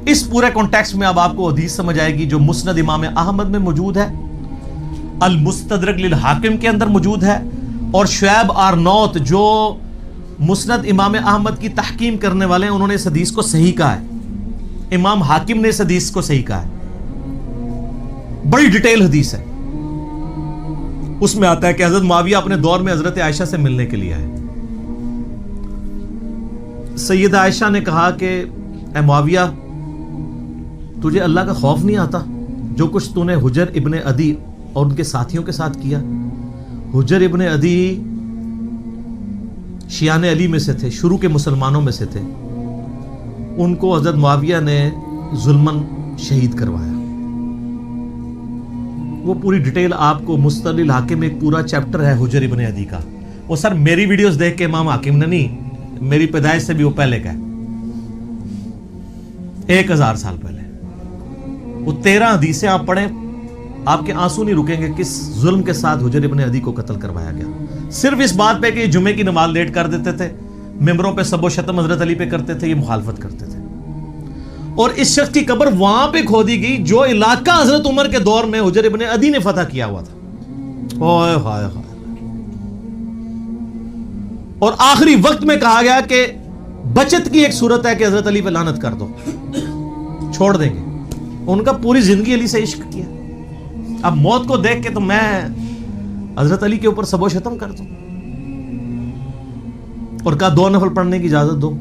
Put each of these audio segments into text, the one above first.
اس پورے کانٹیکسٹ میں اب آپ کو حدیث سمجھ آئے گی جو مسند امام احمد میں موجود ہے، المستدرک للحاکم کے اندر موجود ہے، اور شعیب آرنوت جو مسند امام احمد کی تحکیم کرنے والے ہیں انہوں نے اس حدیث کو صحیح کہا ہے، امام حاکم نے اس حدیث کو صحیح کہا ہے، بڑی ڈیٹیل حدیث ہے۔ اس میں آتا ہے کہ حضرت معاویہ اپنے دور میں حضرت عائشہ سے ملنے کے لیے آئے۔ سیدہ عائشہ نے کہا کہ اے معاویہ، تجھے اللہ کا خوف نہیں آتا جو کچھ تو نے حجر ابن عدی اور ان کے ساتھیوں کے ساتھ کیا؟ حجر ابن عدی شیعان علی میں سے تھے، شروع کے مسلمانوں میں سے تھے، ان کو حضرت معاویہ نے ظلماً شہید کروایا۔ وہ پوری ڈیٹیل آپ کو مستدرک للحاکم میں ایک پورا چیپٹر ہے حجر ابن عدی کا۔ وہ سر میری ویڈیوز دیکھ کے امام حاکم نے نہیں، میری پیدائش سے بھی وہ پہلے کا ہے، 1000 سال پہلے۔ وہ 13 حدیثیں آپ پڑھیں، آپ کے آنسو نہیں رکیں گے کس ظلم کے ساتھ حجر ابن عدی کو قتل کروایا گیا، صرف اس بات پہ کہ یہ جمعے کی نماز لیٹ کر دیتے تھے، ممبروں پہ سب و شتم حضرت علی پہ کرتے تھے، یہ مخالفت کرتے تھے، اور اس شخص کی قبر وہاں پہ کھودی گئی جو علاقہ حضرت عمر کے دور میں حجر ابن عدی نے فتح کیا ہوا تھا۔ اوئے ہائے ہائے۔ اور آخری وقت میں کہا گیا کہ بچت کی ایک صورت ہے کہ حضرت علی پہ لعنت کر دو، چھوڑ دیں گے۔ ان کا پوری زندگی علی سے عشق کیا، اب موت کو دیکھ کے تو میں حضرت علی کے اوپر سب و شتم کر دوں؟ اور کہا 2 نفل پڑھنے کی اجازت دو،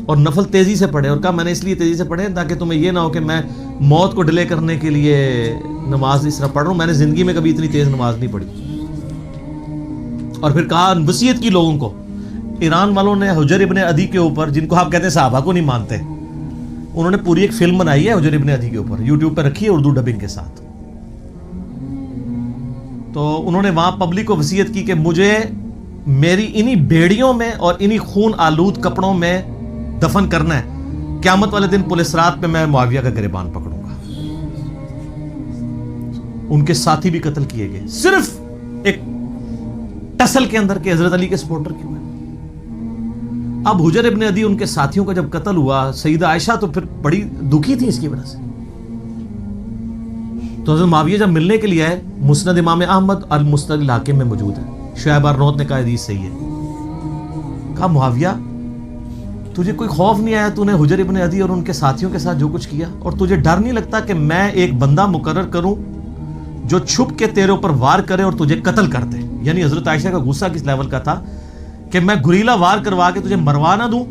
اور نفل تیزی سے پڑھے، اور کہا میں نے اس لیے تیزی سے پڑھے تاکہ تمہیں یہ نہ ہو کہ میں موت کو ڈیلے کرنے کے لیے نماز اس طرح پڑھ رہا ہوں، میں نے زندگی میں کبھی اتنی تیز نماز نہیں پڑھی۔ اور پھر کہا وصیت کی لوگوں کو، ایران والوں نے حجر ابن عدی کے اوپر، جن کو آپ کہتے ہیں صحابہ کو نہیں مانتے، انہوں نے پوری ایک فلم بنائی ہے حجر ابن عدی کے اوپر، یوٹیوب پہ رکھی ہے اردو ڈبنگ کے ساتھ۔ تو انہوں نے وہاں پبلک کو وصیت کی کہ مجھے میری انہی بیڑیوں میں اور انہی خون آلود کپڑوں میں دفن کرنا ہے، قیامت والے دن پولیس رات پہ میں معاویہ کا گریبان پکڑوں گا۔ ان کے ساتھی بھی قتل کیے گئے صرف ایک ٹسل کے اندر کے حضرت علی کے سپورٹر کیوں ہیں۔ اب حجر ابن عدی ان کے ساتھیوں کا جب قتل ہوا، سیدہ عائشہ تو پھر بڑی دکھی تھی اس کی وجہ سے۔ تو حضرت معاویہ جب ملنے کے لیے آئے، مسند امام احمد المستدرک للحاکم میں موجود ہے، شعیب آرنوت نے کہا حدیث صحیح ہے۔ کہا معاویہ تجھے کوئی خوف نہیں آیا؟ تو نے حجر ابن عدی اور ان کے ساتھیوں کے ساتھ جو کچھ کیا، اور تجھے ڈر نہیں لگتا کہ میں ایک بندہ مقرر کروں جو چھپ کے تیرے اوپر وار کرے اور تجھے قتل کر دے؟ یعنی حضرت عائشہ کا غصہ کس لیول کا تھا کہ میں گریلا وار کروا کے تجھے مروا نہ دوں۔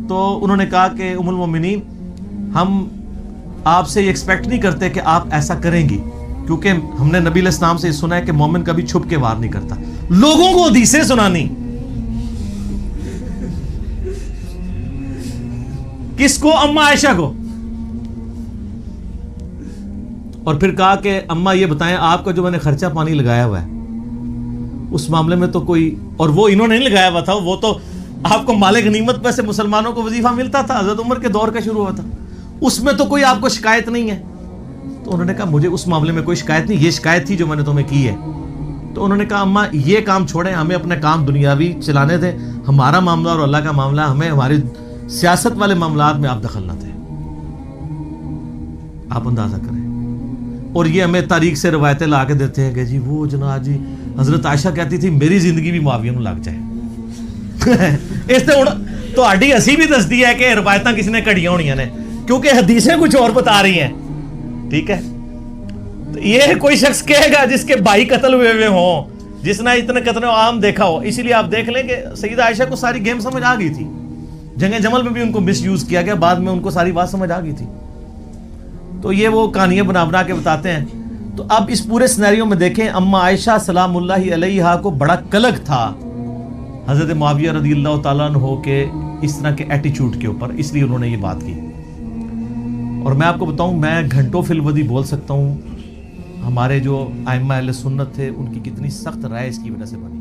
تو انہوں نے کہا کہ ام المومنین، ہم آپ سے یہ ایکسپیکٹ نہیں کرتے کہ آپ ایسا کریں گی، کیونکہ ہم نے نبی علیہ السلام سے سنا ہے کہ مومن کبھی چھپ کے وار نہیں کرتا۔ لوگوں کو حدیثیں سنانی، کس کو؟ اما عائشہ کو۔ اور پھر کہا کہ اما یہ بتائیں آپ کا جو میں نے خرچہ پانی لگایا ہوا ہے اس معاملے میں تو کوئی، اور وہ انہوں نے نہیں لگایا ہوا تھا، وہ تو آپ کو مال غنیمت پہ سے مسلمانوں کو وظیفہ ملتا تھا، حضرت عمر کے دور کا شروع ہوا تھا، اس میں تو کوئی آپ کو شکایت نہیں ہے۔ تو انہوں نے کہا مجھے اس معاملے میں کوئی شکایت نہیں، یہ شکایت تھی جو میں نے تمہیں کی ہے۔ تو انہوں نے کہا اما یہ کام چھوڑیں، ہمیں اپنے کام دنیاوی چلانے دیں، ہمارا معاملہ اور اللہ کا معاملہ، ہمیں ہماری سیاست والے معاملات میں آپ دخل نہ دیں۔ آپ اندازہ کریں۔ اور یہ ہمیں تاریخ سے روایتیں لا کے دیتے ہیں کہ جی وہ جناب جی حضرت عائشہ کہتی تھی میری زندگی بھی معاویہ نوں لگ جائے۔ اس سے تو ہڈی ہسی بھی دستی ہے کہ روایتاں کسی نے کڑیاں ہونیاں نے، کیونکہ حدیثیں کچھ اور بتا رہی ہیں، ٹھیک ہے۔ تو یہ کوئی شخص کہے گا جس کے بھائی قتل ہوئے ہوں، جس نے اتنے قتل عام دیکھا ہو، اسی لیے آپ دیکھ لیں کہ سیدہ عائشہ کو ساری گیم سمجھ آ گئی تھی، جنگ جمل میں بھی ان کو مس یوز کیا گیا، بعد میں ان کو ساری بات سمجھ آ گئی تھی۔ تو یہ وہ کہانیاں بنا کے بتاتے ہیں۔ تو اب اس پورے سینیریو میں دیکھیں، اما عائشہ سلام اللہ علیہا کو بڑا کلک تھا حضرت معاویہ رضی اللہ تعالیٰ عنہ کے اس طرح کے ایٹیچیوڈ کے اوپر، اس لیے انہوں نے یہ بات کی۔ اور میں آپ کو بتاؤں، میں گھنٹوں فی الودی بول سکتا ہوں ہمارے جو ائمہ اہل سنت تھے ان کی کتنی سخت رائے اس کی وجہ سے بنی۔